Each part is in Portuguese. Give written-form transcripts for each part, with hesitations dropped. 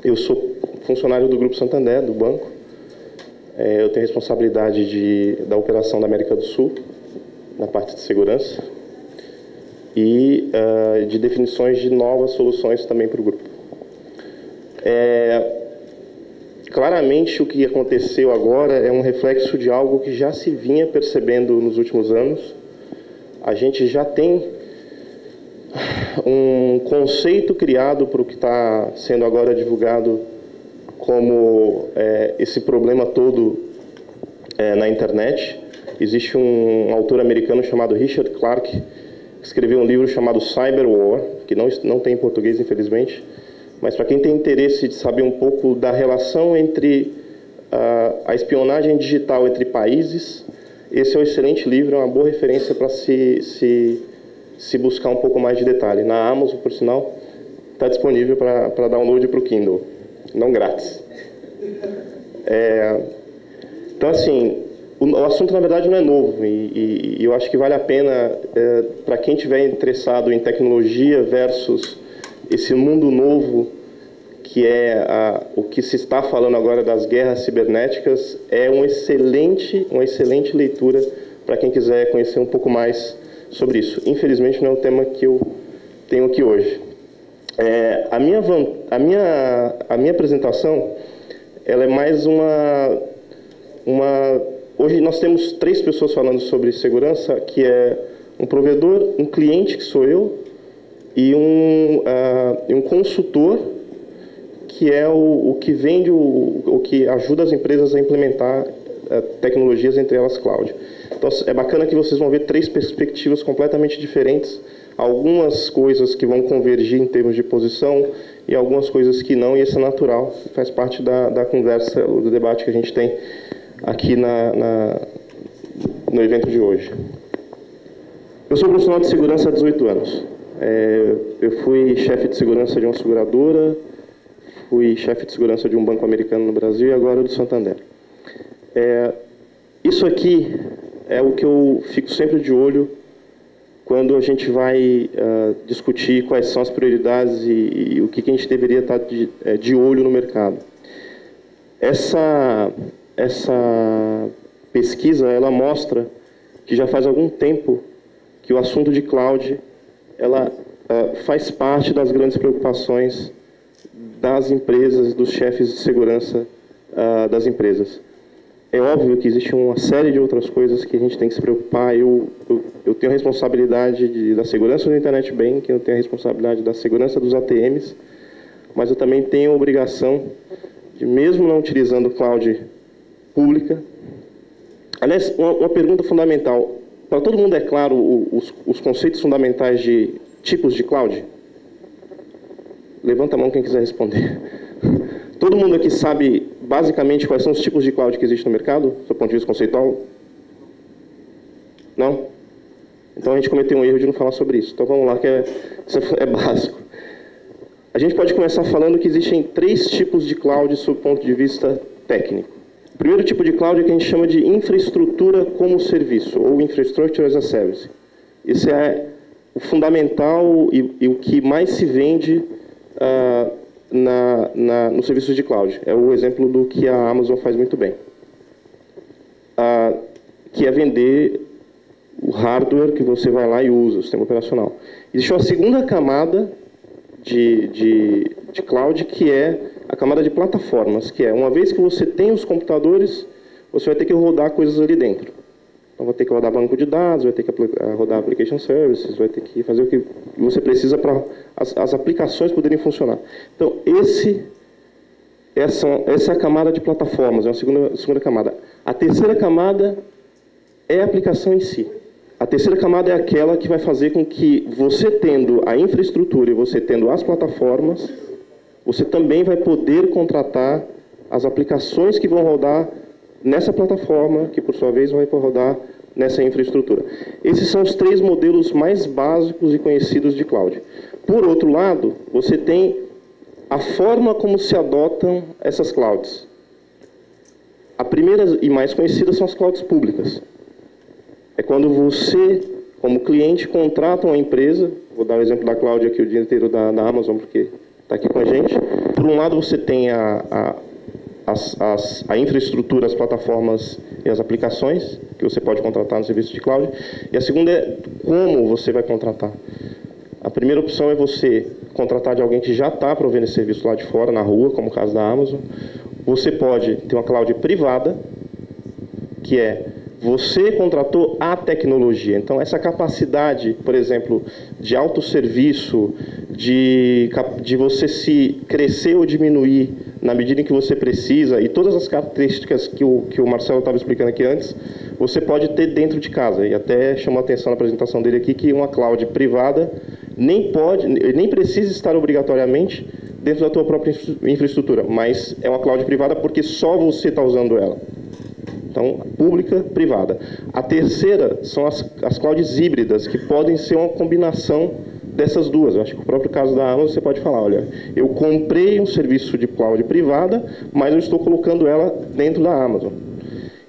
Eu sou funcionário do Grupo Santander, do banco. Eu tenho responsabilidade da operação da América do Sul, na parte de segurança, e de definições de novas soluções também para o grupo. Claramente, o que aconteceu agora é um reflexo de algo que já se vinha percebendo nos últimos anos. A gente já tem um conceito criado para o que está sendo agora divulgado como esse problema todo na internet. Existe um autor americano chamado Richard Clarke, que escreveu um livro chamado Cyber War, que não tem em português, infelizmente, mas para quem tem interesse de saber um pouco da relação entre a espionagem digital entre países, esse é um excelente livro, é uma boa referência para se buscar um pouco mais de detalhe. Na Amazon, por sinal, está disponível para download para o Kindle, não grátis. Então, assim, o assunto, na verdade, não é novo, e eu acho que vale a pena, para quem estiver interessado em tecnologia versus esse mundo novo, que é o que se está falando agora das guerras cibernéticas, é uma excelente leitura para quem quiser conhecer um pouco mais sobre isso. Infelizmente, não é o tema que eu tenho aqui hoje. A minha apresentação, ela é mais Hoje nós temos 3 pessoas falando sobre segurança, que é um provedor, um cliente, que sou eu, e um consultor, que é o que vende, o que ajuda as empresas a implementar tecnologias, entre elas cloud. Então, é bacana que vocês vão ver 3 perspectivas completamente diferentes, algumas coisas que vão convergir em termos de posição e algumas coisas que não, e isso é natural, faz parte da conversa, do debate que a gente tem aqui no evento de hoje. Eu sou profissional de segurança há 18 anos. Eu fui chefe de segurança de uma seguradora, fui chefe de segurança de um banco americano no Brasil e agora do Santander. Isso aqui é o que eu fico sempre de olho quando a gente vai discutir quais são as prioridades e o que a gente deveria estar de olho no mercado. Essa pesquisa, ela mostra que já faz algum tempo que o assunto de cloud ela faz parte das grandes preocupações das empresas, dos chefes de segurança das empresas. É óbvio que existe uma série de outras coisas que a gente tem que se preocupar. Eu tenho a responsabilidade da segurança do Internet Bank, eu tenho a responsabilidade da segurança dos ATMs, mas eu também tenho a obrigação de, mesmo não utilizando cloud pública... Aliás, uma pergunta fundamental. Para todo mundo é claro os conceitos fundamentais de tipos de cloud? Levanta a mão quem quiser responder. Todo mundo aqui sabe, basicamente, quais são os tipos de cloud que existem no mercado, do ponto de vista conceitual? Não? Então a gente cometeu um erro de não falar sobre isso. Então vamos lá, isso é básico. A gente pode começar falando que existem 3 tipos de cloud sob o ponto de vista técnico. O primeiro tipo de cloud é o que a gente chama de infraestrutura como serviço, ou Infrastructure as a Service. Esse é o fundamental e o que mais se vende nos serviços de cloud. É o exemplo do que a Amazon faz muito bem. Que é vender o hardware que você vai lá e usa, o sistema operacional. Existe uma segunda camada de cloud, que é a camada de plataformas, que é, uma vez que você tem os computadores, você vai ter que rodar coisas ali dentro. Então, vai ter que rodar banco de dados, vai ter que rodar application services, vai ter que fazer o que você precisa para as aplicações poderem funcionar. Então, essa é a camada de plataformas, é a segunda camada. A terceira camada é a aplicação em si. A terceira camada é aquela que vai fazer com que você tendo a infraestrutura e você tendo as plataformas, você também vai poder contratar as aplicações que vão rodar nessa plataforma, que por sua vez vai rodar nessa infraestrutura. Esses são os 3 modelos mais básicos e conhecidos de cloud. Por outro lado, você tem a forma como se adotam essas clouds. A primeira e mais conhecida são as clouds públicas. É quando você, como cliente, contrata uma empresa, vou dar o exemplo da cloud aqui o dia inteiro da Amazon, porque está aqui com a gente. Por um lado, você tem a infraestrutura, as plataformas e as aplicações, que você pode contratar no serviço de cloud. E a segunda é como você vai contratar. A primeira opção é você contratar de alguém que já está provendo esse serviço lá de fora, na rua, como o caso da Amazon. Você pode ter uma cloud privada, que é você contratou a tecnologia. Então, essa capacidade, por exemplo, de autosserviço, de você se crescer ou diminuir na medida em que você precisa, e todas as características que o Marcelo estava explicando aqui antes, você pode ter dentro de casa. E até chamou a atenção na apresentação dele aqui que uma cloud privada nem precisa estar obrigatoriamente dentro da tua própria infraestrutura, mas é uma cloud privada porque só você está usando ela. Então, pública, privada. A terceira são as clouds híbridas, que podem ser uma combinação dessas duas. Eu acho que o próprio caso da Amazon, você pode falar, olha, eu comprei um serviço de cloud privada, mas eu estou colocando ela dentro da Amazon.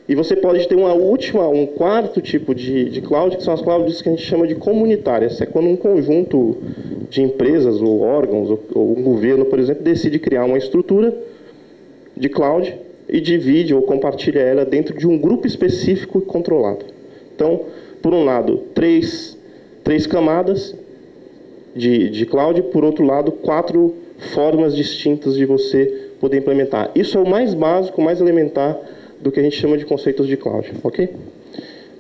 E você pode ter um quarto tipo de cloud, que são as clouds que a gente chama de comunitárias. É quando um conjunto de empresas ou órgãos, ou um governo, por exemplo, decide criar uma estrutura de cloud e divide ou compartilha ela dentro de um grupo específico e controlado. Então, por um lado, três camadas de cloud, por outro lado, 4 formas distintas de você poder implementar. Isso é o mais básico, o mais elementar do que a gente chama de conceitos de cloud, ok?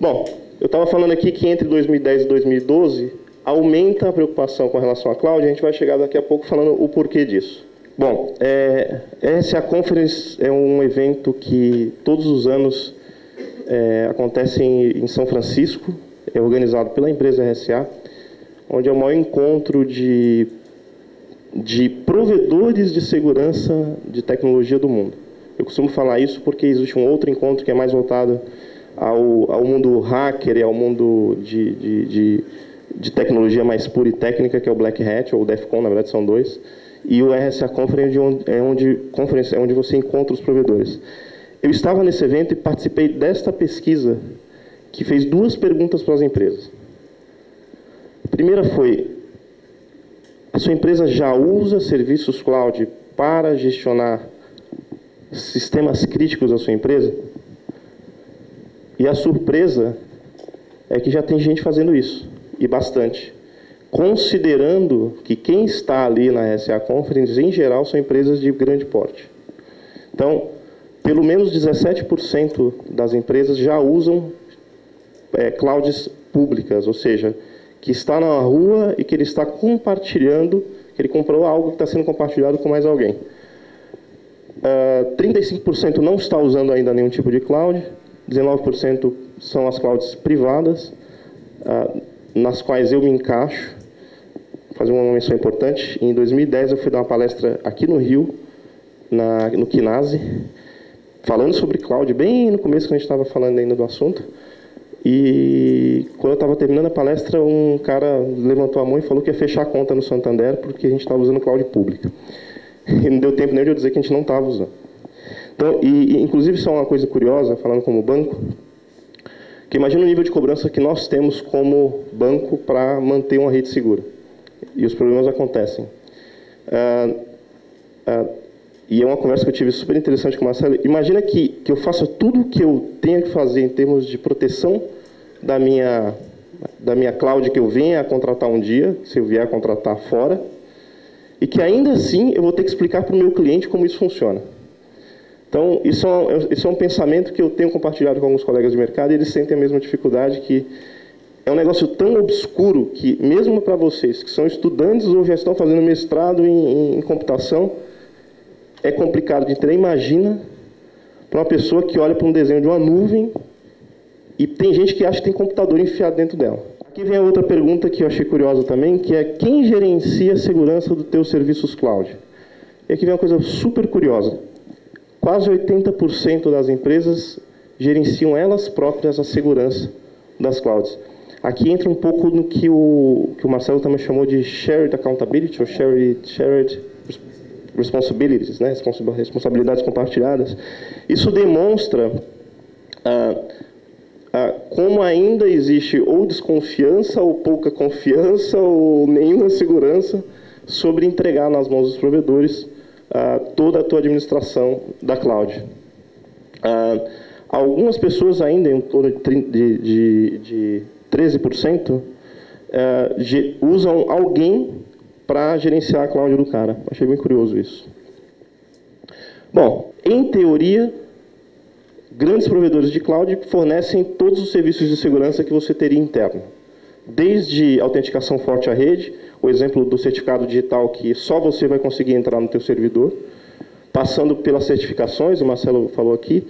Bom, eu estava falando aqui que entre 2010 e 2012 aumenta a preocupação com relação à cloud, a gente vai chegar daqui a pouco falando o porquê disso. Bom, RSA Conference é um evento que todos os anos acontece em São Francisco, é organizado pela empresa RSA, onde é o maior encontro de provedores de segurança de tecnologia do mundo. Eu costumo falar isso porque existe um outro encontro que é mais voltado ao mundo hacker e ao mundo de tecnologia mais pura e técnica, que é o Black Hat, ou o DEF CON, na verdade são 2. E o RSA Conference é onde você encontra os provedores. Eu estava nesse evento e participei desta pesquisa que fez 2 perguntas para as empresas. A primeira foi: a sua empresa já usa serviços cloud para gestionar sistemas críticos da sua empresa? E a surpresa é que já tem gente fazendo isso, e bastante. Considerando que quem está ali na RSA Conference, em geral, são empresas de grande porte. Então, pelo menos 17% das empresas já usam clouds públicas, ou seja, que está na rua e que ele está compartilhando, que ele comprou algo que está sendo compartilhado com mais alguém. 35% não está usando ainda nenhum tipo de cloud, 19% são as clouds privadas, nas quais eu me encaixo. Vou fazer uma menção importante. Em 2010 eu fui dar uma palestra aqui no Rio, no Kinase, falando sobre cloud, bem no começo que a gente estava falando ainda do assunto. E quando eu estava terminando a palestra, um cara levantou a mão e falou que ia fechar a conta no Santander porque a gente estava usando cloud pública. E não deu tempo nem de eu dizer que a gente não estava usando. Então, inclusive, isso é uma coisa curiosa, falando como banco, que imagina o nível de cobrança que nós temos como banco para manter uma rede segura. E os problemas acontecem. E é uma conversa que eu tive super interessante com o Marcelo. Imagina que eu faça tudo o que eu tenho que fazer em termos de proteção da minha cloud que eu venha a contratar um dia, se eu vier a contratar fora, e que ainda assim eu vou ter que explicar para o meu cliente como isso funciona. Então, isso é um pensamento que eu tenho compartilhado com alguns colegas de mercado, e eles sentem a mesma dificuldade, que é um negócio tão obscuro que, mesmo para vocês que são estudantes ou já estão fazendo mestrado em computação, é complicado de entender. Imagina para uma pessoa que olha para um desenho de uma nuvem E tem gente que acha que tem computador enfiado dentro dela. Aqui vem a outra pergunta que eu achei curiosa também, que é quem gerencia a segurança dos teus serviços cloud? E aqui vem uma coisa super curiosa. Quase 80% das empresas gerenciam elas próprias a segurança das clouds. Aqui entra um pouco no que o Marcelo também chamou de shared accountability, ou shared responsibilities, né? Responsabilidades compartilhadas. Isso demonstra como ainda existe ou desconfiança, ou pouca confiança, ou nenhuma segurança sobre entregar nas mãos dos provedores toda a tua administração da cloud. Algumas pessoas ainda, em torno de 13%, usam alguém para gerenciar a cloud do cara. Achei bem curioso isso. Bom, em teoria, grandes provedores de cloud fornecem todos os serviços de segurança que você teria interno. Desde autenticação forte à rede, o exemplo do certificado digital que só você vai conseguir entrar no teu servidor, passando pelas certificações, o Marcelo falou aqui.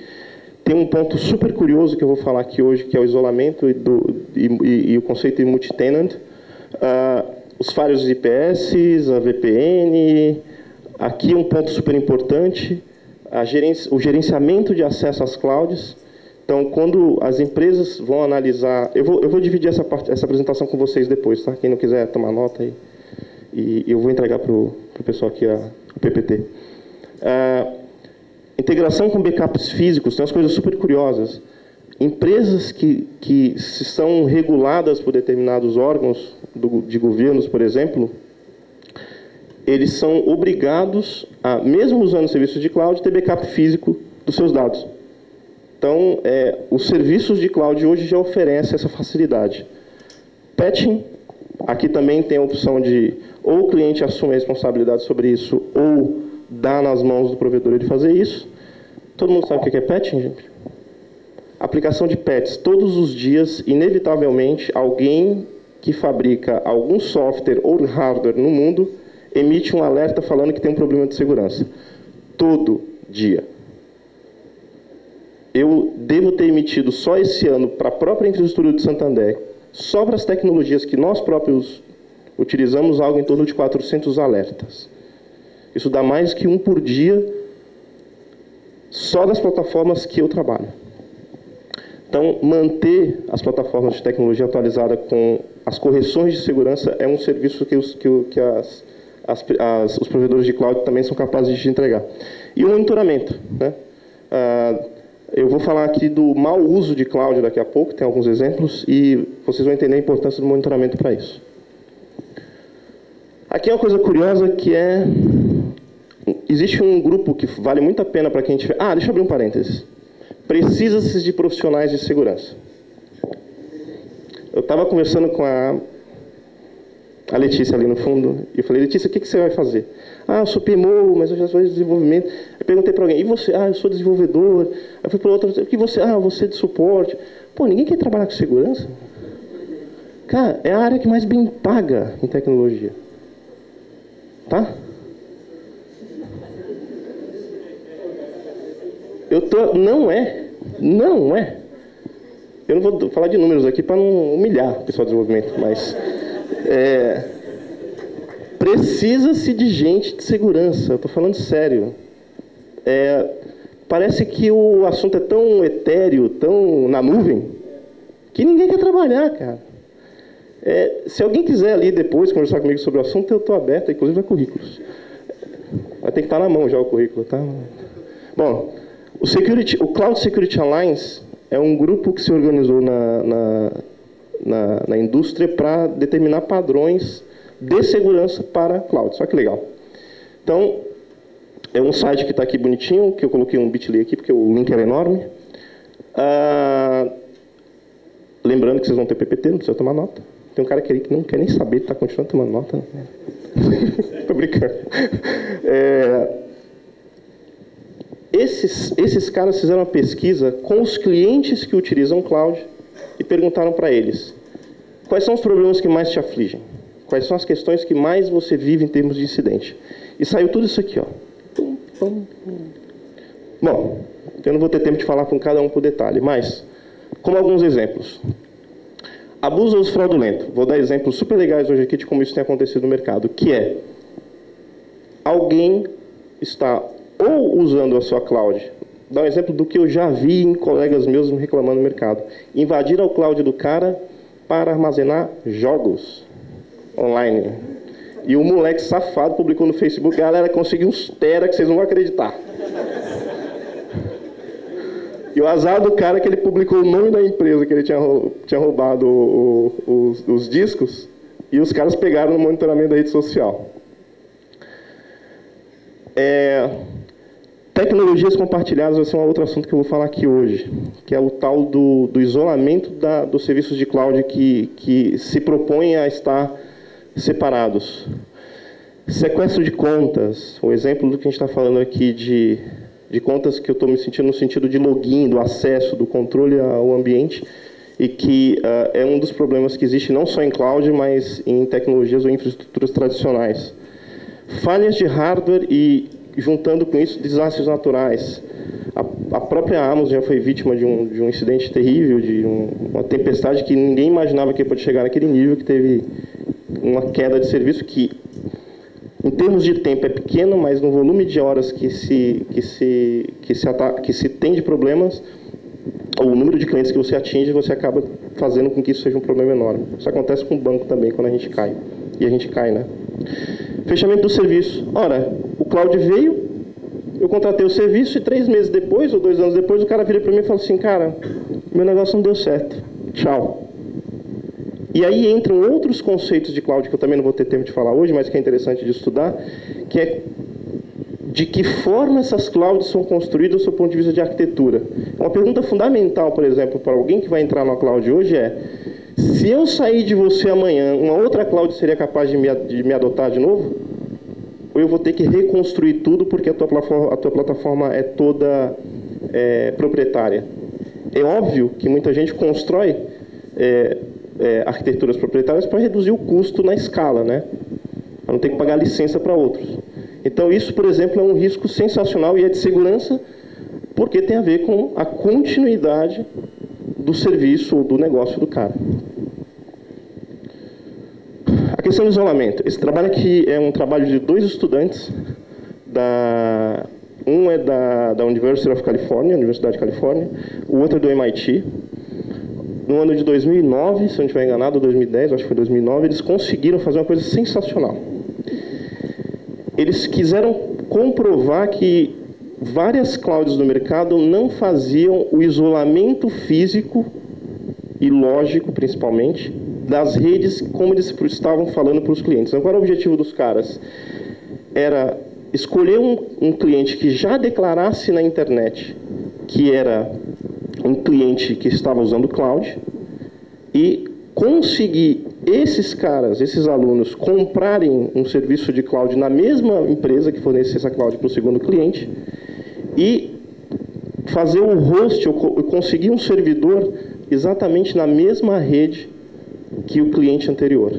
Tem um ponto super curioso que eu vou falar aqui hoje, que é o isolamento e o conceito de multi-tenant. Os firewalls IPS, a VPN. Aqui um ponto super importante, o gerenciamento de acesso às clouds. Então, quando as empresas vão analisar... Eu vou dividir essa apresentação com vocês depois, tá? Quem não quiser tomar nota aí. E eu vou entregar para o pessoal aqui o PPT. Integração com backups físicos, tem umas coisas super curiosas. Empresas que são reguladas por determinados órgãos de governos, por exemplo, eles são obrigados a, mesmo usando serviços de cloud, ter backup físico dos seus dados. Então, os serviços de cloud hoje já oferecem essa facilidade. Patching, aqui também tem a opção de ou o cliente assume a responsabilidade sobre isso, ou dá nas mãos do provedor de fazer isso. Todo mundo sabe o que é patching, gente? Aplicação de patches. Todos os dias, inevitavelmente, alguém que fabrica algum software ou hardware no mundo emite um alerta falando que tem um problema de segurança. Todo dia. Eu devo ter emitido só esse ano para a própria infraestrutura de Santander, só para as tecnologias que nós próprios utilizamos, algo em torno de 400 alertas. Isso dá mais que um por dia só das plataformas que eu trabalho. Então, manter as plataformas de tecnologia atualizada com as correções de segurança é um serviço que os provedores de cloud também são capazes de entregar. E o monitoramento, né? Eu vou falar aqui do mau uso de cloud daqui a pouco, tem alguns exemplos, e vocês vão entender a importância do monitoramento para isso. Aqui é uma coisa curiosa que é... Existe um grupo que vale muito a pena para quem tiver... deixa eu abrir um parênteses. Precisa-se de profissionais de segurança. Eu estava conversando com a Letícia ali no fundo, e eu falei, Letícia, o que você vai fazer? Eu sou PMO, mas eu já sou de desenvolvimento. Eu perguntei para alguém, e você? Eu sou desenvolvedor. Eu fui para outro, o que você? Você é de suporte. Pô, ninguém quer trabalhar com segurança? Cara, é a área que mais bem paga em tecnologia. Tá? Não é. Eu não vou falar de números aqui para não humilhar o pessoal de desenvolvimento, mas precisa-se de gente de segurança. Eu estou falando sério. Parece que o assunto é tão etéreo, tão na nuvem, que ninguém quer trabalhar, cara. Se alguém quiser ali depois conversar comigo sobre o assunto, eu estou aberto, inclusive a currículos. Vai ter que estar na mão já o currículo, tá? Bom, o Cloud Security Alliance é um grupo que se organizou na indústria para determinar padrões de segurança para cloud. Só que legal. Então, é um site que está aqui bonitinho, que eu coloquei um bit.ly aqui, porque o link era enorme. Lembrando que vocês vão ter PPT, não precisa tomar nota. Tem um cara que não quer nem saber, está continuando tomando nota. Estou brincando. Esses caras fizeram uma pesquisa com os clientes que utilizam cloud e perguntaram para eles quais são os problemas que mais te afligem, quais são as questões que mais você vive em termos de incidente. E saiu tudo isso aqui, ó. Bom, eu não vou ter tempo de falar com cada um por detalhe, mas Como alguns exemplos. Abuso ou uso fraudulento. Vou dar exemplos super legais hoje aqui de como isso tem acontecido no mercado, que é alguém está ou usando a sua cloud, dá um exemplo do que eu já vi em colegas meus me reclamando no mercado, invadir a cloud do cara para armazenar jogos online. E o moleque safado publicou no Facebook, galera, consegui uns tera que vocês não vão acreditar. E o azar do cara é que ele publicou o nome da empresa que ele tinha roubado os discos, e os caras pegaram no monitoramento da rede social. Tecnologias compartilhadas vai ser um outro assunto que eu vou falar aqui hoje, que é o tal do isolamento dos serviços de cloud que se propõem a estar separados. Sequestro de contas, o exemplo do que a gente está falando aqui de contas que eu estou me sentindo no sentido de login, do acesso, do controle ao ambiente, e que é um dos problemas que existe não só em cloud, mas em tecnologias ou infraestruturas tradicionais. Falhas de hardware e, juntando com isso, desastres naturais. A própria Amazon já foi vítima de um incidente terrível, de uma tempestade que ninguém imaginava que pode chegar naquele nível, que teve uma queda de serviço que, em termos de tempo, é pequeno, mas no volume de horas que se tem de problemas, ou o número de clientes que você atinge, você acaba fazendo com que isso seja um problema enorme. Isso acontece com o banco também, quando a gente cai. E a gente cai, né? Fechamento do serviço. Ora, o cloud veio, eu contratei o serviço e 3 meses depois, ou 2 anos depois, o cara vira para mim e fala assim, cara, meu negócio não deu certo. Tchau. E aí entram outros conceitos de cloud, que eu também não vou ter tempo de falar hoje, mas que é interessante de estudar, que é de que forma essas clouds são construídas do ponto de vista de arquitetura. Uma pergunta fundamental, por exemplo, para alguém que vai entrar na cloud hoje é: se eu sair de você amanhã, uma outra cloud seria capaz de me adotar de novo? Ou eu vou ter que reconstruir tudo porque a tua plataforma é toda proprietária? É óbvio que muita gente constrói arquiteturas proprietárias para reduzir o custo na escala, né? Para não ter que pagar licença para outros. Então, isso, por exemplo, é um risco sensacional e é de segurança, porque tem a ver com a continuidade do serviço ou do negócio do cara. A questão do isolamento. Esse trabalho aqui é um trabalho de 2 estudantes. Um é da University of California, Universidade de Califórnia, o outro é do MIT. No ano de 2009, se eu não estiver enganado, 2010, acho que foi 2009, eles conseguiram fazer uma coisa sensacional. Eles quiseram comprovar que várias clouds no mercado não faziam o isolamento físico e lógico, principalmente, das redes como eles estavam falando para os clientes. Agora, o objetivo dos caras era escolher um cliente que já declarasse na internet que era um cliente que estava usando cloud e conseguir esses caras, esses alunos, comprarem um serviço de cloud na mesma empresa que fornece essa cloud para o segundo cliente e fazer um host, ou conseguir um servidor exatamente na mesma rede que o cliente anterior.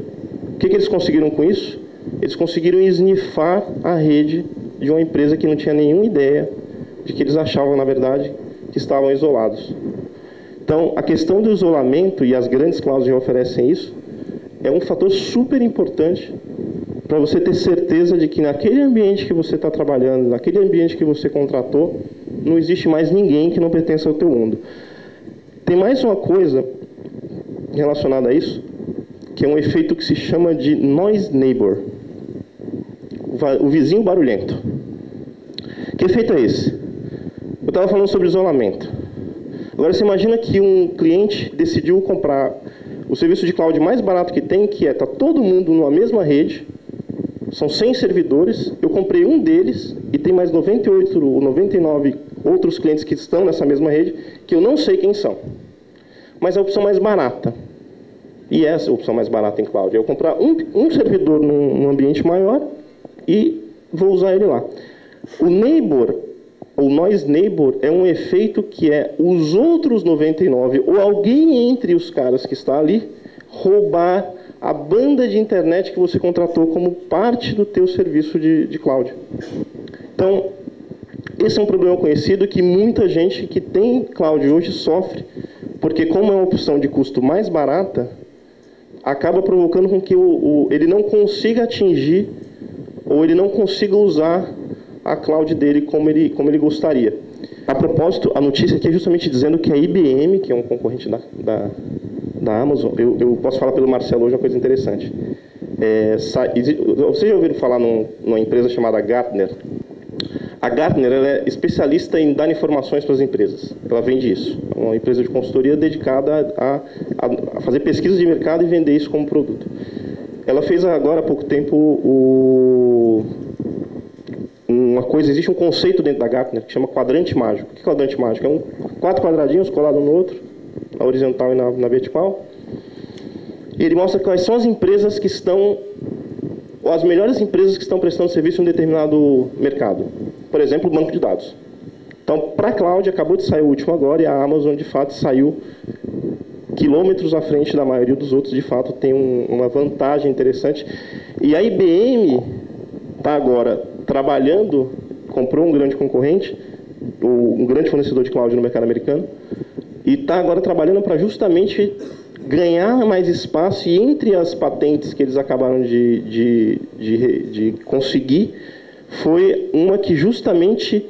O que eles conseguiram com isso? Eles conseguiram esnifar a rede de uma empresa que não tinha nenhuma ideia de que eles achavam, na verdade, que estavam isolados. Então, a questão do isolamento, e as grandes clouds já oferecem isso, é um fator super importante para você ter certeza de que naquele ambiente que você está trabalhando, naquele ambiente que você contratou, não existe mais ninguém que não pertence ao teu mundo. Tem mais uma coisa relacionada a isso, que é um efeito que se chama de noise neighbor, o vizinho barulhento. Que efeito é esse? Eu estava falando sobre isolamento. Agora, você imagina que um cliente decidiu comprar o serviço de cloud mais barato que tem, que está todo mundo numa mesma rede, são 100 servidores, eu comprei um deles e tem mais 98 ou 99 outros clientes que estão nessa mesma rede, que eu não sei quem são. Mas é a opção mais barata. E essa é a opção mais barata em cloud. É eu comprar um servidor num ambiente maior e vou usar ele lá. O neighbor, o noise neighbor, é um efeito que é os outros 99, ou alguém entre os caras que está ali, roubar a banda de internet que você contratou como parte do teu serviço de cloud. Então, esse é um problema conhecido que muita gente que tem cloud hoje sofre, porque como é uma opção de custo mais barata, acaba provocando com que ele não consiga atingir ou ele não consiga usar a cloud dele como ele gostaria. A propósito, a notícia aqui é justamente dizendo que a IBM, que é um concorrente da Amazon, eu posso falar pelo Marcelo hoje uma coisa interessante. Vocês já ouviram falar numa empresa chamada Gartner? A Gartner ela é especialista em dar informações para as empresas. Ela vende isso. É uma empresa de consultoria dedicada a fazer pesquisas de mercado e vender isso como produto. Ela fez agora há pouco tempo existe um conceito dentro da Gartner que chama quadrante mágico. O que é quadrante mágico? É 4 quadradinhos colados um no outro, na horizontal e na vertical. E ele mostra quais são as empresas que estão, ou as melhores empresas que estão prestando serviço em um determinado mercado. Por exemplo, o banco de dados. Então, para a cloud, acabou de sair o último agora, e a Amazon, de fato, saiu quilômetros à frente da maioria dos outros, de fato, tem uma vantagem interessante. E a IBM está agora trabalhando, comprou um grande concorrente, um grande fornecedor de cloud no mercado americano, e está agora trabalhando para justamente ganhar mais espaço, e entre as patentes que eles acabaram de conseguir, foi uma que justamente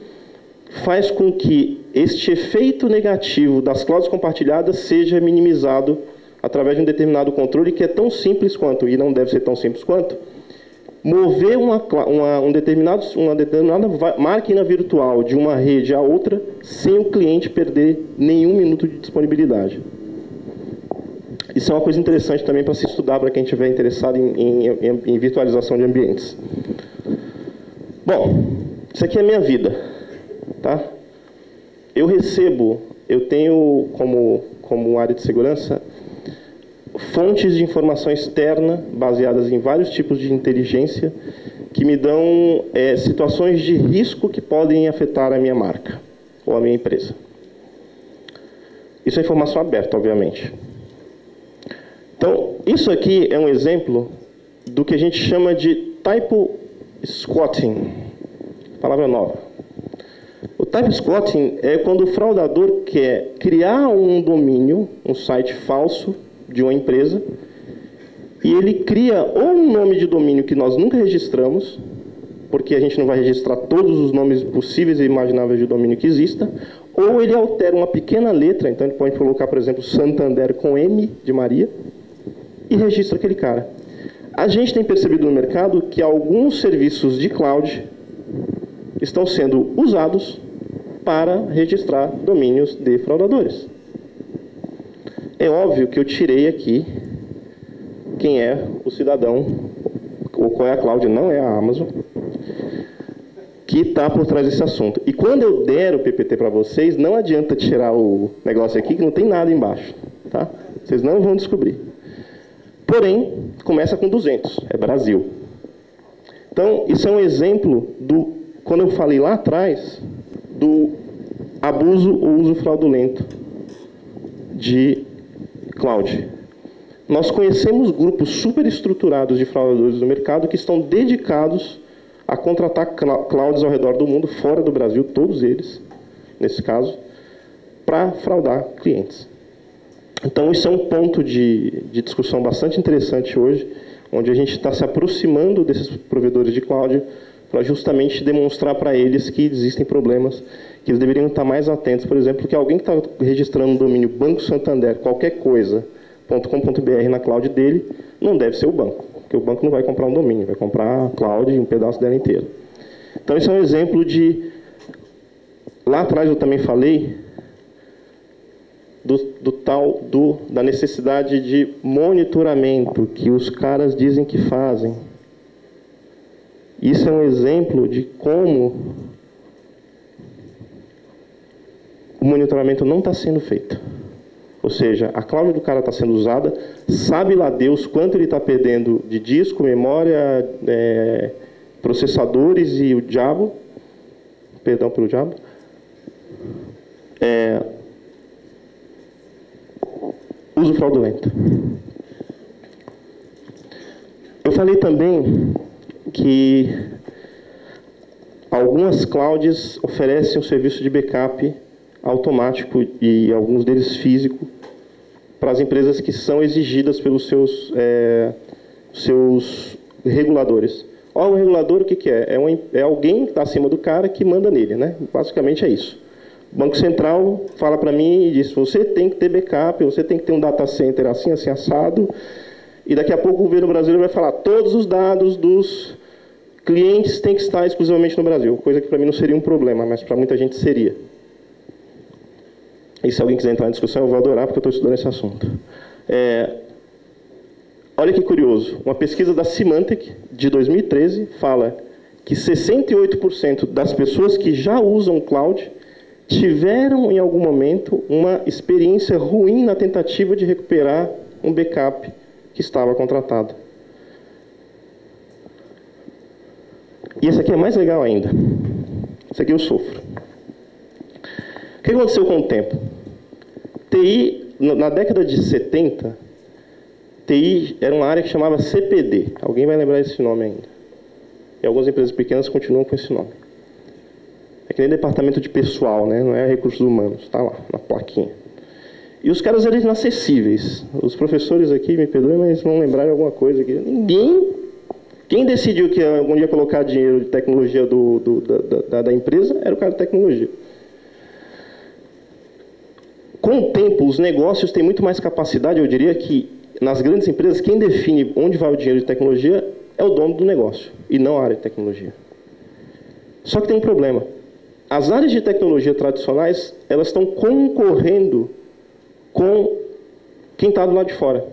faz com que este efeito negativo das clouds compartilhadas seja minimizado através de um determinado controle que é tão simples quanto, e não deve ser tão simples quanto, mover uma determinada máquina virtual de uma rede a outra sem o cliente perder nenhum minuto de disponibilidade. Isso é uma coisa interessante também para se estudar para quem estiver interessado em virtualização de ambientes. Bom, isso aqui é a minha vida, tá? Eu tenho como área de segurança fontes de informação externa baseadas em vários tipos de inteligência que me dão situações de risco que podem afetar a minha marca ou a minha empresa. Isso é informação aberta, obviamente. Então, isso aqui é um exemplo do que a gente chama de typo squatting, palavra nova. O type squatting é quando o fraudador quer criar um domínio, um site falso de uma empresa, e ele cria ou um nome de domínio que nós nunca registramos, porque a gente não vai registrar todos os nomes possíveis e imagináveis de domínio que exista, ou ele altera uma pequena letra, então ele pode colocar, por exemplo, Santander com M de Maria, e registra aquele cara. A gente tem percebido no mercado que alguns serviços de cloud estão sendo usados para registrar domínios de fraudadores. É óbvio que eu tirei aqui quem é o cidadão, ou qual é a cloud, não é a Amazon, que está por trás desse assunto. E quando eu der o PPT para vocês, não adianta tirar o negócio aqui, que não tem nada embaixo. Tá? Vocês não vão descobrir. Porém, começa com 200, é Brasil. Então, isso é um exemplo quando eu falei lá atrás, do abuso ou uso fraudulento de cloud. Nós conhecemos grupos super estruturados de fraudadores do mercado que estão dedicados a contratar clouds ao redor do mundo, fora do Brasil, todos eles, nesse caso, para fraudar clientes. Então, isso é um ponto de discussão bastante interessante hoje, onde a gente está se aproximando desses provedores de cloud para justamente demonstrar para eles que existem problemas, que eles deveriam estar mais atentos. Por exemplo, que alguém que está registrando o domínio Banco Santander, qualquer coisa, .com.br na cloud dele, não deve ser o banco, porque o banco não vai comprar um domínio, vai comprar a cloud e um pedaço dela inteiro. Então, esse é um exemplo de... Lá atrás eu também falei da necessidade de monitoramento que os caras dizem que fazem. Isso é um exemplo de como o monitoramento não está sendo feito. Ou seja, a cloud do cara está sendo usada, sabe lá Deus quanto ele está perdendo de disco, memória, processadores e o diabo. Perdão pelo diabo. Uso fraudulento. Eu falei também que algumas clouds oferecem um serviço de backup automático e alguns deles físico para as empresas que são exigidas pelos seus reguladores. O regulador, o que é? É alguém que está acima do cara que manda nele, né? Basicamente é isso. O Banco Central fala para mim e diz, você tem que ter backup, você tem que ter um data center assim, assim, assado, e daqui a pouco o governo brasileiro vai falar, todos os dados dos clientes têm que estar exclusivamente no Brasil, coisa que para mim não seria um problema, mas para muita gente seria. E se alguém quiser entrar em discussão, eu vou adorar, porque eu estou estudando esse assunto. Olha que curioso, uma pesquisa da Symantec, de 2013, fala que 68% das pessoas que já usam cloud tiveram, em algum momento, uma experiência ruim na tentativa de recuperar um backup que estava contratado. E esse aqui é mais legal ainda. Esse aqui eu sofro. O que aconteceu com o tempo? TI, na década de 70, TI era uma área que chamava CPD. Alguém vai lembrar esse nome ainda. E algumas empresas pequenas continuam com esse nome. É que nem departamento de pessoal, né? Não é recursos humanos. Está lá, na plaquinha. E os caras eram inacessíveis. Os professores aqui, me perdoem, mas vão lembrar de alguma coisa aqui. Quem decidiu que algum dia colocar dinheiro de tecnologia da empresa era o cara de tecnologia. Com o tempo, os negócios têm muito mais capacidade. Eu diria que, nas grandes empresas, quem define onde vai o dinheiro de tecnologia é o dono do negócio, e não a área de tecnologia. Só que tem um problema. As áreas de tecnologia tradicionais, elas estão concorrendo com quem está do lado de fora.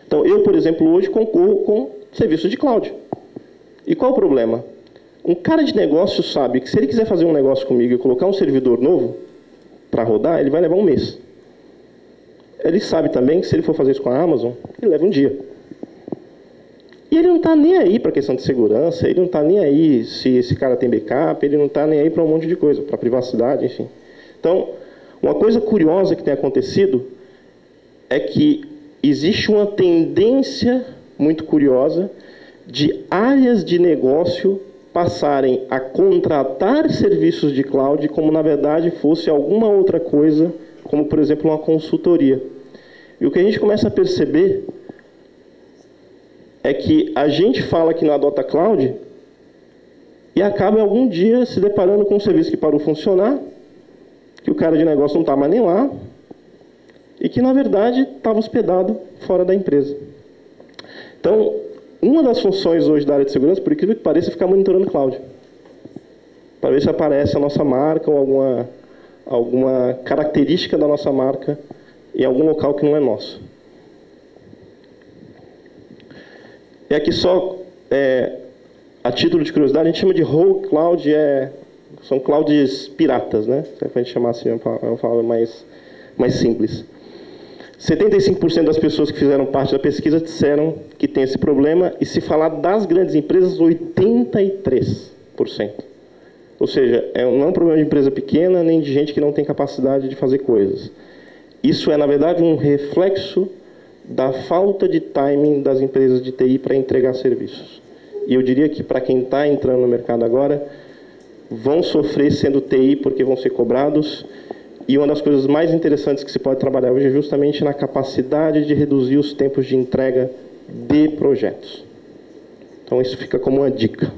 Então, eu, por exemplo, hoje concorro com serviços de cloud. E qual o problema? Um cara de negócio sabe que se ele quiser fazer um negócio comigo e colocar um servidor novo para rodar, ele vai levar um mês. Ele sabe também que se ele for fazer isso com a Amazon, ele leva um dia. E ele não está nem aí para a questão de segurança, ele não está nem aí se esse cara tem backup, ele não está nem aí para um monte de coisa, para privacidade, enfim. Então, uma coisa curiosa que tem acontecido é que existe uma tendência muito curiosa de áreas de negócio passarem a contratar serviços de cloud como, na verdade, fosse alguma outra coisa, como, por exemplo, uma consultoria. E o que a gente começa a perceber é que a gente fala que não adota cloud e acaba algum dia se deparando com um serviço que parou de funcionar, que o cara de negócio não está mais nem lá, e que, na verdade, estava hospedado fora da empresa. Então, uma das funções hoje da área de segurança, por incrível que pareça, é ficar monitorando cloud. Para ver se aparece a nossa marca ou alguma característica da nossa marca em algum local que não é nosso. E aqui só, a título de curiosidade, a gente chama de rogue cloud, são clouds piratas, né? Se a gente chamar assim, é uma palavra mais simples. 75% das pessoas que fizeram parte da pesquisa disseram que tem esse problema, e se falar das grandes empresas, 83%. Ou seja, não é um problema de empresa pequena, nem de gente que não tem capacidade de fazer coisas. Isso é, na verdade, um reflexo da falta de timing das empresas de TI para entregar serviços. E eu diria que, para quem está entrando no mercado agora, vão sofrer sendo TI porque vão ser cobrados. E uma das coisas mais interessantes que se pode trabalhar hoje é justamente na capacidade de reduzir os tempos de entrega de projetos. Então, isso fica como uma dica.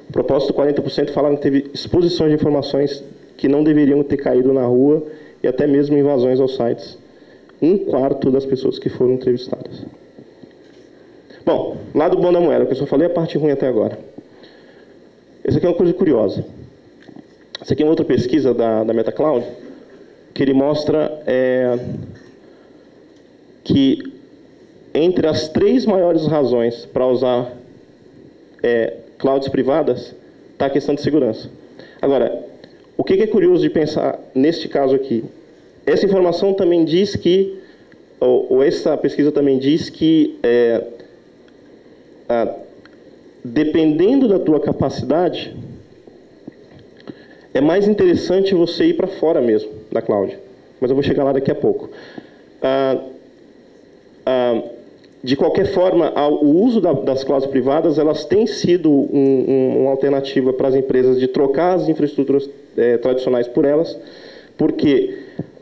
A propósito, 40% falaram que teve exposições de informações que não deveriam ter caído na rua e até mesmo invasões aos sites. 1/4 das pessoas que foram entrevistadas. Bom, lado bom da moeda, que eu só falei a parte ruim até agora. Essa aqui é uma coisa curiosa. Essa aqui é uma outra pesquisa da MetaCloud, que ele mostra que entre as 3 maiores razões para usar clouds privadas está a questão de segurança. Agora, o que é curioso de pensar neste caso aqui? Essa informação também diz que, ou essa pesquisa também diz que, dependendo da tua capacidade, é mais interessante você ir para fora mesmo da cloud. Mas eu vou chegar lá daqui a pouco. De qualquer forma, o uso das clouds privadas, elas têm sido uma alternativa para as empresas de trocar as infraestruturas tradicionais por elas, porque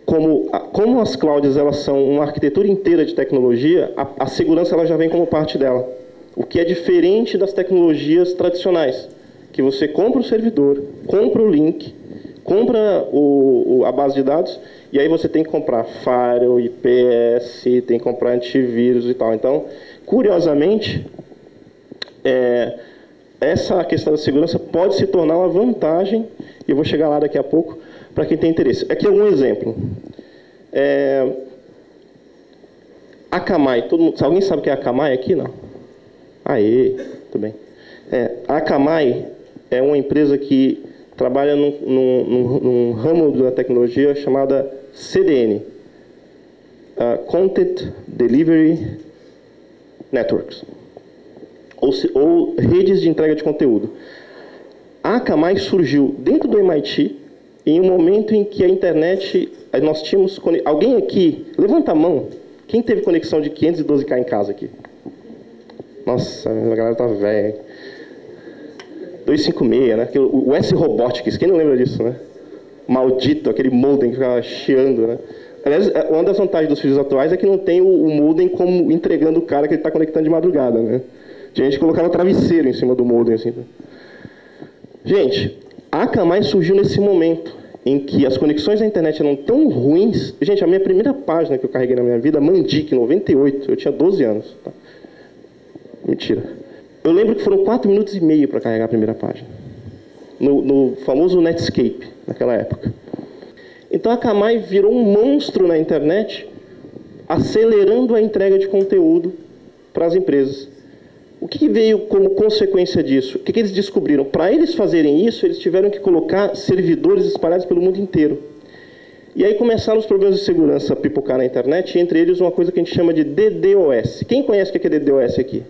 como as clouds elas são uma arquitetura inteira de tecnologia, a segurança ela já vem como parte dela. O que é diferente das tecnologias tradicionais, que você compra o servidor, compra o link, compra a base de dados, e aí você tem que comprar firewall, IPS, tem que comprar antivírus e tal. Então, curiosamente, essa questão da segurança pode se tornar uma vantagem, e eu vou chegar lá daqui a pouco, para quem tem interesse. Aqui é um exemplo. Akamai, alguém sabe o que é Akamai aqui? Não? Aê, tudo bem. A Akamai é uma empresa que trabalha num ramo da tecnologia chamada CDN, Content Delivery Networks, ou redes de entrega de conteúdo. A Akamai surgiu dentro do MIT em um momento em que a internet, nós tínhamos... Alguém aqui, levanta a mão, quem teve conexão de 512K em casa aqui? Nossa, a galera tá velha. 256, né? O S-Robotics, quem não lembra disso, né? Maldito, aquele modem que ficava chiando, né? Aliás, uma das vantagens dos filhos atuais é que não tem o modem como entregando o cara que ele está conectando de madrugada, né? A gente colocava travesseiro em cima do modem, assim. Gente, a Akamai surgiu nesse momento em que as conexões à internet eram tão ruins. Gente, a minha primeira página que eu carreguei na minha vida, Mandic, 98, eu tinha 12 anos. Tá? Mentira. Eu lembro que foram 4 minutos e meio para carregar a primeira página. No famoso Netscape, naquela época. Então a Akamai virou um monstro na internet, acelerando a entrega de conteúdo para as empresas. O que veio como consequência disso? O que eles descobriram? Para eles fazerem isso, eles tiveram que colocar servidores espalhados pelo mundo inteiro. E aí começaram os problemas de segurança a pipocar na internet, e entre eles uma coisa que a gente chama de DDoS. Quem conhece o que é DDoS aqui?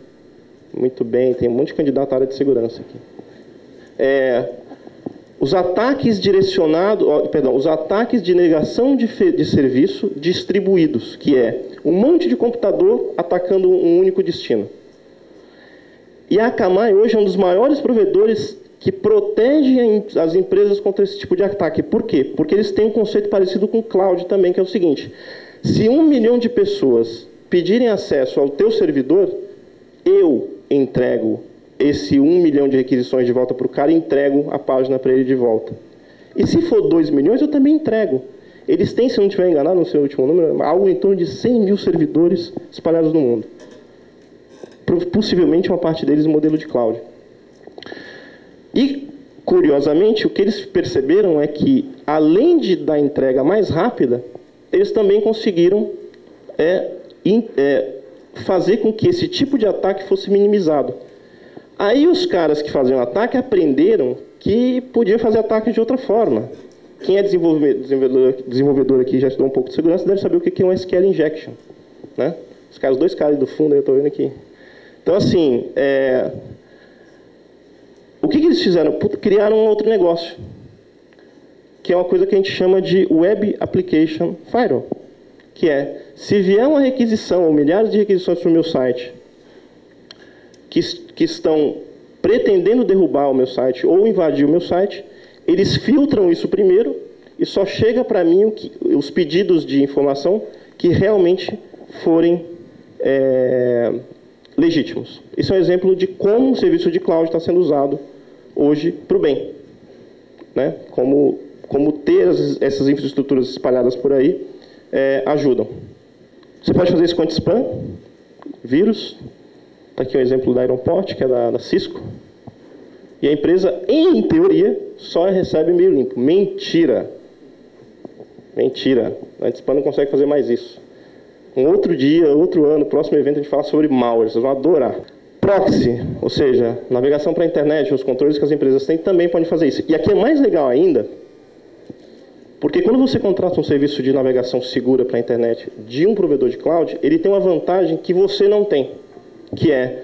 Muito bem, tem um monte de candidato à área de segurança aqui. Os ataques os ataques de negação de serviço distribuídos, que é um monte de computador atacando um único destino. E a Akamai hoje é um dos maiores provedores que protege as empresas contra esse tipo de ataque. Por quê? Porque eles têm um conceito parecido com o cloud também, que é o seguinte: se 1 milhão de pessoas pedirem acesso ao teu servidor, eu entrego esse 1 milhão de requisições de volta para o cara e entrego a página para ele de volta. E se for 2 milhões, eu também entrego. Eles têm, se eu não estiver enganado, no seu último número, algo em torno de 100 mil servidores espalhados no mundo. Possivelmente uma parte deles em modelo de cloud. E, curiosamente, o que eles perceberam é que, além de dar entrega mais rápida, eles também conseguiram fazer com que esse tipo de ataque fosse minimizado. Aí os caras que faziam ataque aprenderam que podiam fazer ataque de outra forma. Quem é desenvolvedor aqui já estudou um pouco de segurança deve saber o que é um SQL injection, né? Os 2 caras do fundo aí eu estou vendo aqui. Então, assim, o que eles fizeram? Criaram um outro negócio, que é uma coisa que a gente chama de Web Application Firewall, que é, se vier uma requisição, ou milhares de requisições para o meu site, que estão pretendendo derrubar o meu site ou invadir o meu site, eles filtram isso primeiro e só chega para mim os pedidos de informação que realmente forem legítimos. Isso é um exemplo de como o serviço de cloud está sendo usado hoje para o bem, né? Como ter essas infraestruturas espalhadas por aí ajudam. Você pode fazer isso com anti-spam, vírus. Está aqui um exemplo da Ironport, que é da Cisco. E a empresa, em teoria, só recebe e-mail limpo. Mentira. Mentira. A anti-spam não consegue fazer mais isso. Um outro dia, outro ano, próximo evento, a gente fala sobre malware. Vocês vão adorar. Proxy, ou seja, navegação para a internet, os controles que as empresas têm, também podem fazer isso. E aqui é mais legal ainda, porque quando você contrata um serviço de navegação segura para a internet de um provedor de cloud, ele tem uma vantagem que você não tem, que é,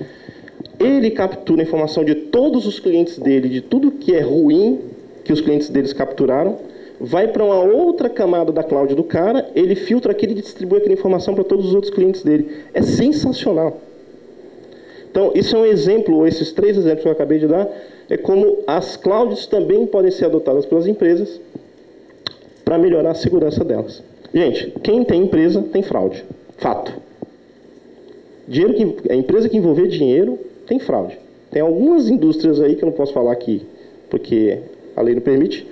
ele captura a informação de todos os clientes dele, de tudo que é ruim que os clientes deles capturaram, vai para uma outra camada da cloud do cara, ele filtra aquilo e distribui aquela informação para todos os outros clientes dele. É sensacional. Então, isso é um exemplo, ou esses 3 exemplos que eu acabei de dar, é como as clouds também podem ser adotadas pelas empresas para melhorar a segurança delas. Gente, quem tem empresa tem fraude. Fato. A empresa que envolver dinheiro tem fraude. Tem algumas indústrias aí que eu não posso falar aqui, porque a lei não permite,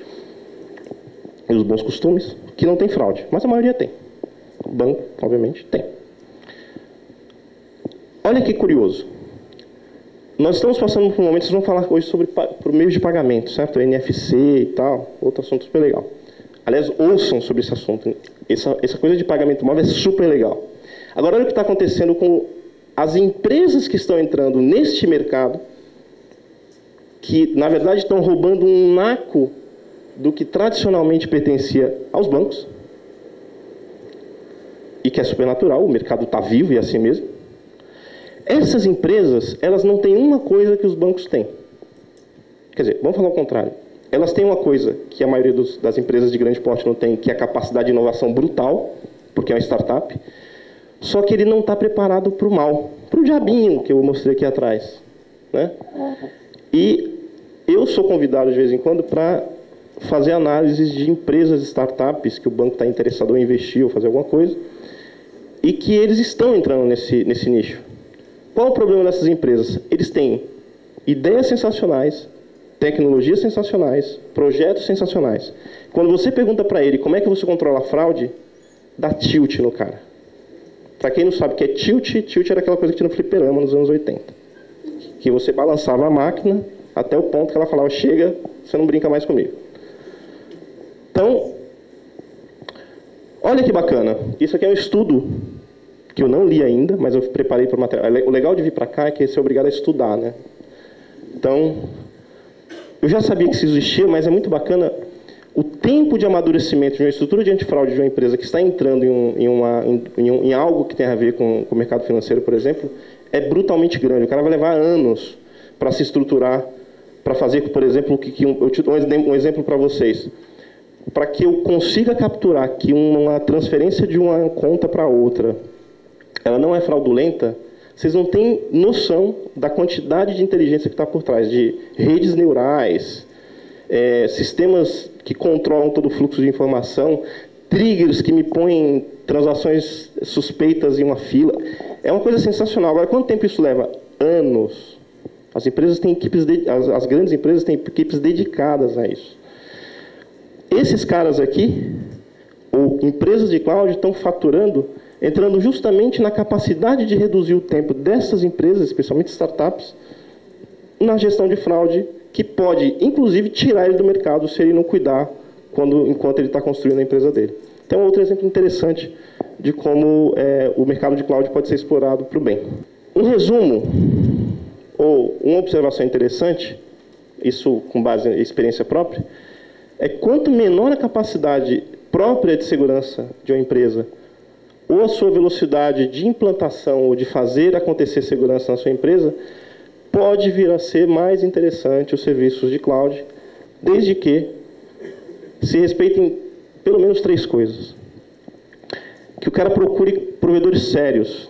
e os bons costumes, que não tem fraude. Mas a maioria tem. O banco, obviamente, tem. Olha que curioso. Nós estamos passando por um momento, vocês vão falar hoje sobre por meio de pagamento, certo? NFC e tal, outro assunto super legal. Aliás, ouçam sobre esse assunto. Essa coisa de pagamento móvel é super legal. Agora, olha o que está acontecendo com as empresas que estão entrando neste mercado, que, na verdade, estão roubando um naco do que tradicionalmente pertencia aos bancos, e que é super natural, o mercado está vivo e é assim mesmo. Essas empresas, elas não têm uma coisa que os bancos têm. Quer dizer, vamos falar o contrário. Elas têm uma coisa que a maioria das empresas de grande porte não tem, que é a capacidade de inovação brutal, porque é uma startup, só que ele não está preparado para o mal, para o diabinho que eu mostrei aqui atrás, né? E eu sou convidado de vez em quando para fazer análises de empresas startups que o banco está interessado em investir ou fazer alguma coisa, e que eles estão entrando nesse nicho. Qual o problema dessas empresas? Eles têm ideias sensacionais, tecnologias sensacionais, projetos sensacionais. Quando você pergunta para ele como é que você controla a fraude, dá tilt no cara. Para quem não sabe o que é tilt, tilt era aquela coisa que tinha no fliperama nos anos 80. Que você balançava a máquina até o ponto que ela falava, chega, você não brinca mais comigo. Então, olha que bacana. Isso aqui é um estudo que eu não li ainda, mas eu preparei para o material. O legal de vir para cá é que você é obrigado a estudar, né? Então, eu já sabia que isso existia, mas é muito bacana o tempo de amadurecimento de uma estrutura de antifraude de uma empresa que está entrando em algo que tem a ver com o mercado financeiro, por exemplo, é brutalmente grande. O cara vai levar anos para se estruturar, para fazer, por exemplo, eu te dou um exemplo para vocês. Para que eu consiga capturar que uma transferência de uma conta para outra, ela não é fraudulenta, vocês não têm noção da quantidade de inteligência que está por trás, de redes neurais, sistemas que controlam todo o fluxo de informação, triggers que me põem transações suspeitas em uma fila. É uma coisa sensacional. Agora, quanto tempo isso leva? Anos. As empresas têm equipes, as grandes empresas têm equipes dedicadas a isso. Esses caras aqui, ou empresas de cloud, estão faturando, entrando justamente na capacidade de reduzir o tempo dessas empresas, especialmente startups, na gestão de fraude, que pode, inclusive, tirar ele do mercado se ele não cuidar enquanto ele está construindo a empresa dele. Então, outro exemplo interessante de como o mercado de cloud pode ser explorado para o bem. Um resumo, ou uma observação interessante, isso com base em experiência própria, é quanto menor a capacidade própria de segurança de uma empresa, ou a sua velocidade de implantação ou de fazer acontecer segurança na sua empresa, pode vir a ser mais interessante os serviços de cloud, desde que se respeitem pelo menos 3 coisas. Que o cara procure provedores sérios.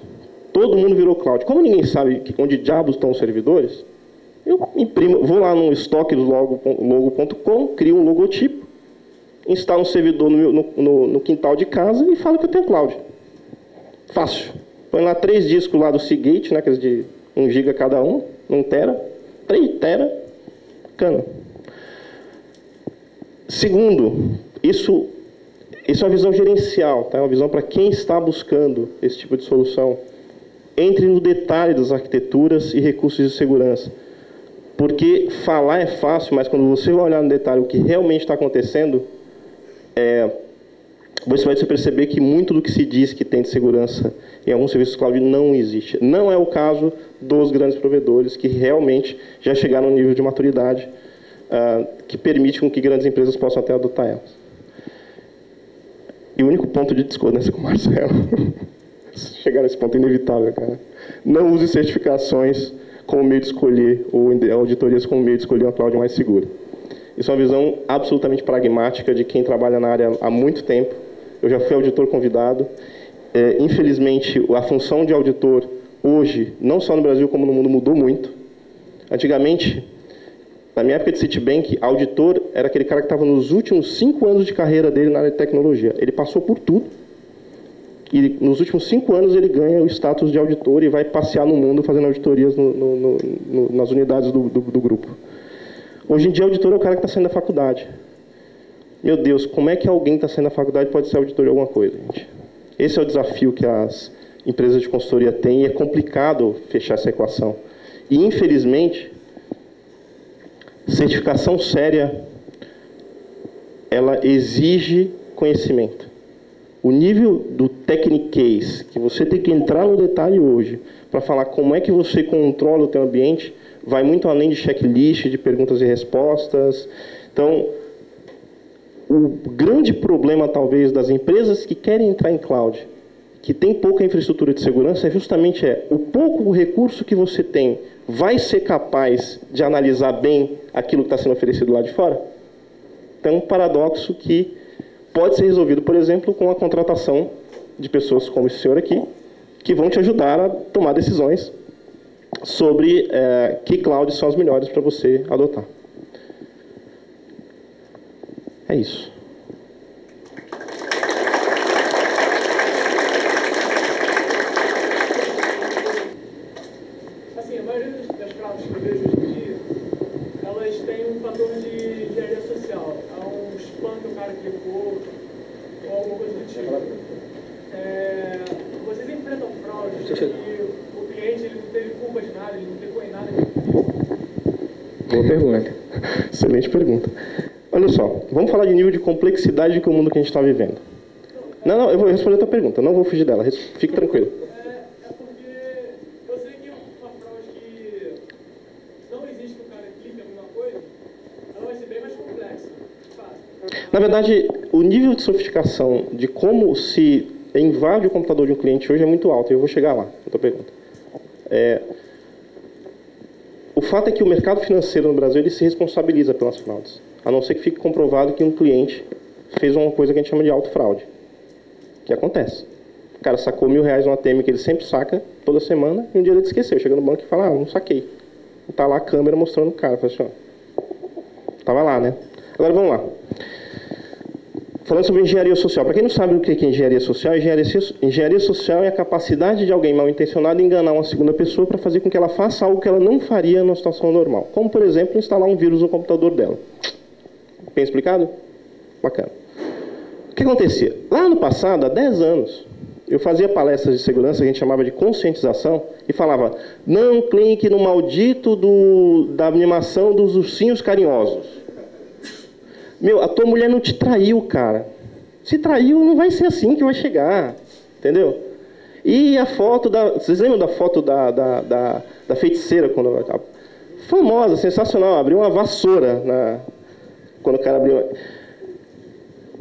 Todo mundo virou cloud. Como ninguém sabe onde diabos estão os servidores, eu vou lá no estoque do logo.com, crio um logotipo, instalo um servidor no quintal de casa e falo que eu tenho cloud. Fácil. Põe lá 3 discos lá do Seagate, né, aqueles de 1 GB cada um, 1 tera, 3 tera, bacana. Segundo, isso é uma visão gerencial, tá? É uma visão para quem está buscando esse tipo de solução. Entre no detalhe das arquiteturas e recursos de segurança. Porque falar é fácil, mas quando você vai olhar no detalhe o que realmente está acontecendo, você vai perceber que muito do que se diz que tem de segurança em alguns serviços cloud não existe. Não é o caso dos grandes provedores que realmente já chegaram no nível de maturidade que permite com que grandes empresas possam até adotar elas. E o único ponto de discordância com o Marcelo, chegar nesse ponto é inevitável, cara. Não use certificações como meio de escolher, ou auditorias como meio de escolher uma cloud mais segura. Isso é uma visão absolutamente pragmática de quem trabalha na área há muito tempo. Eu já fui auditor convidado. Infelizmente, a função de auditor hoje, não só no Brasil como no mundo, mudou muito. Antigamente, na minha época de Citibank, auditor era aquele cara que estava nos últimos 5 anos de carreira dele na área de tecnologia. Ele passou por tudo E nos últimos 5 anos ele ganha o status de auditor e vai passear no mundo fazendo auditorias nas unidades do grupo. Hoje em dia, auditor é o cara que está saindo da faculdade. Meu Deus, como é que alguém que está saindo da faculdade pode ser auditor de alguma coisa, gente? Esse é o desafio que as empresas de consultoria têm e é complicado fechar essa equação. E, infelizmente, certificação séria, ela exige conhecimento. O nível do techniquez, que você tem que entrar no detalhe hoje, para falar como é que você controla o teu ambiente, vai muito além de checklist, de perguntas e respostas. Então, o grande problema, talvez, das empresas que querem entrar em cloud, que tem pouca infraestrutura de segurança, é justamente o pouco recurso que você tem vai ser capaz de analisar bem aquilo que está sendo oferecido lá de fora? Então, um paradoxo que pode ser resolvido, por exemplo, com a contratação de pessoas como esse senhor aqui, que vão te ajudar a tomar decisões sobre que clouds são as melhores para você adotar. É isso. Assim, a maioria das clouds que eu vejo hoje em dia, elas têm um fator de engenharia social. É um spam que o cara clicou, ou alguma coisa do tipo. Vocês enfrentam fraude e o cliente ele não teve culpa de nada, ele não clicou em nada que ele Boa pergunta. Excelente pergunta. Olha só, vamos falar de nível de complexidade que o mundo que a gente está vivendo. Não, eu vou responder a tua pergunta, não vou fugir dela, fique tranquilo. É porque eu sei que uma fraude que não existe que o cara clique em alguma coisa, ela vai ser bem mais complexa. Fácil. Na verdade, o nível de sofisticação de como se invade o computador de um cliente hoje é muito alto, e eu vou chegar lá, a tua pergunta. O fato é que o mercado financeiro no Brasil ele se responsabiliza pelas fraudes, a não ser que fique comprovado que um cliente fez uma coisa que a gente chama de autofraude, que acontece. O cara sacou R$1.000 no ATM que ele sempre saca toda semana e um dia ele esqueceu, chega no banco e fala, não saquei. E está lá a câmera mostrando o cara, fala assim, estava lá, né? Agora vamos lá. Falando sobre engenharia social. Para quem não sabe o que é engenharia social, engenharia social é a capacidade de alguém mal intencionado enganar uma segunda pessoa para fazer com que ela faça algo que ela não faria numa situação normal. Como, por exemplo, instalar um vírus no computador dela. Bem explicado? Bacana. O que acontecia? Lá no passado, há 10 anos, eu fazia palestras de segurança que a gente chamava de conscientização e falava, não clique no maldito da animação dos ursinhos carinhosos. Meu, a tua mulher não te traiu, cara. Se traiu, não vai ser assim que vai chegar. Entendeu? E a foto vocês lembram da foto da feiticeira? Famosa, sensacional. Abriu uma vassoura quando o cara abriu.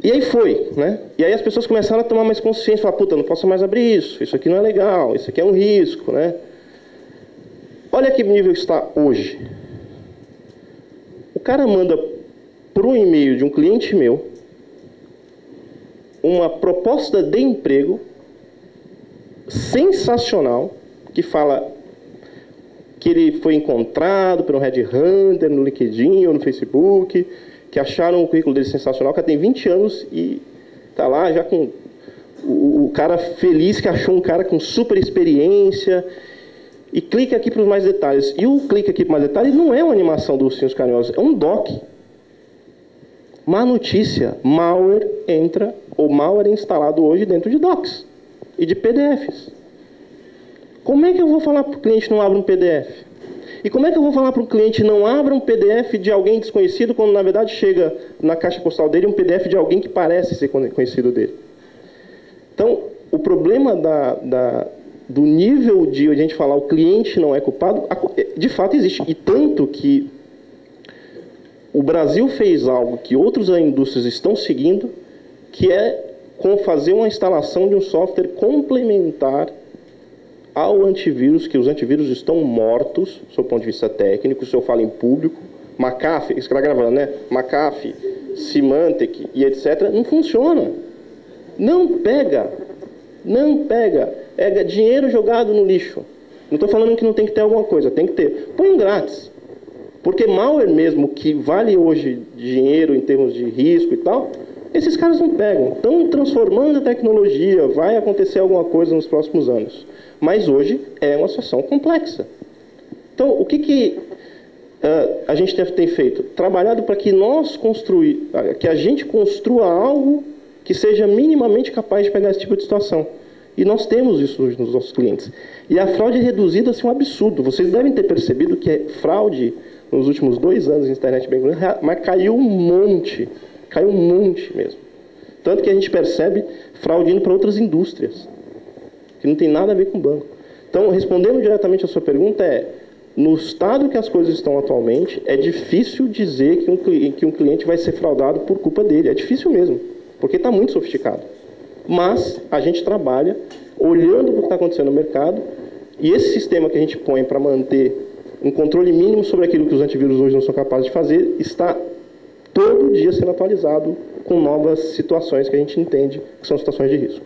E aí foi, né? E aí as pessoas começaram a tomar mais consciência. Falar, puta, não posso mais abrir isso. Isso aqui não é legal. Isso aqui é um risco, né? Olha que nível está hoje. O cara manda por um e-mail de um cliente meu uma proposta de emprego sensacional que fala que ele foi encontrado por um headhunter no LinkedIn ou no Facebook, que acharam o currículo dele sensacional, que tem 20 anos e está lá já com o cara feliz que achou um cara com super experiência e clica aqui para os mais detalhes. E o clique aqui para mais detalhes não é uma animação dos ursinhos carinhosos, é um doc. Má notícia, malware entra, ou malware é instalado hoje dentro de docs e de PDFs. Como é que eu vou falar para o cliente não abra um PDF? E como é que eu vou falar para o cliente não abra um PDF de alguém desconhecido, quando na verdade chega na caixa postal dele um PDF de alguém que parece ser conhecido dele? Então, o problema do nível de a gente falar o cliente não é culpado, de fato existe. E tanto que o Brasil fez algo que outras indústrias estão seguindo, que é fazer uma instalação de um software complementar ao antivírus, que os antivírus estão mortos, do seu ponto de vista técnico, se eu falo em público, McAfee, isso que está gravando, né? McAfee, Symantec e etc., não funciona. Não pega. É dinheiro jogado no lixo. Não estou falando que não tem que ter alguma coisa, tem que ter. Põe um grátis. Porque malware mesmo, que vale hoje dinheiro em termos de risco e tal, Esses caras não pegam. Estão transformando a tecnologia, vai acontecer alguma coisa nos próximos anos. Mas hoje é uma situação complexa. Então, o que a gente deve ter feito? Trabalhado para que que a gente construa algo que seja minimamente capaz de pegar esse tipo de situação. E nós temos isso hoje nos nossos clientes. E a fraude é reduzida assim, um absurdo. Vocês devem ter percebido que fraude nos últimos 2 anos na internet bem grande, mas caiu um monte mesmo. Tanto que a gente percebe fraude indo para outras indústrias, que não tem nada a ver com banco. Então, respondendo diretamente a sua pergunta, no estado que as coisas estão atualmente, é difícil dizer que um cliente vai ser fraudado por culpa dele. É difícil mesmo, porque está muito sofisticado. Mas a gente trabalha olhando para o que está acontecendo no mercado, e esse sistema que a gente põe para manter um controle mínimo sobre aquilo que os antivírus hoje não são capazes de fazer, está todo dia sendo atualizado com novas situações que a gente entende que são situações de risco.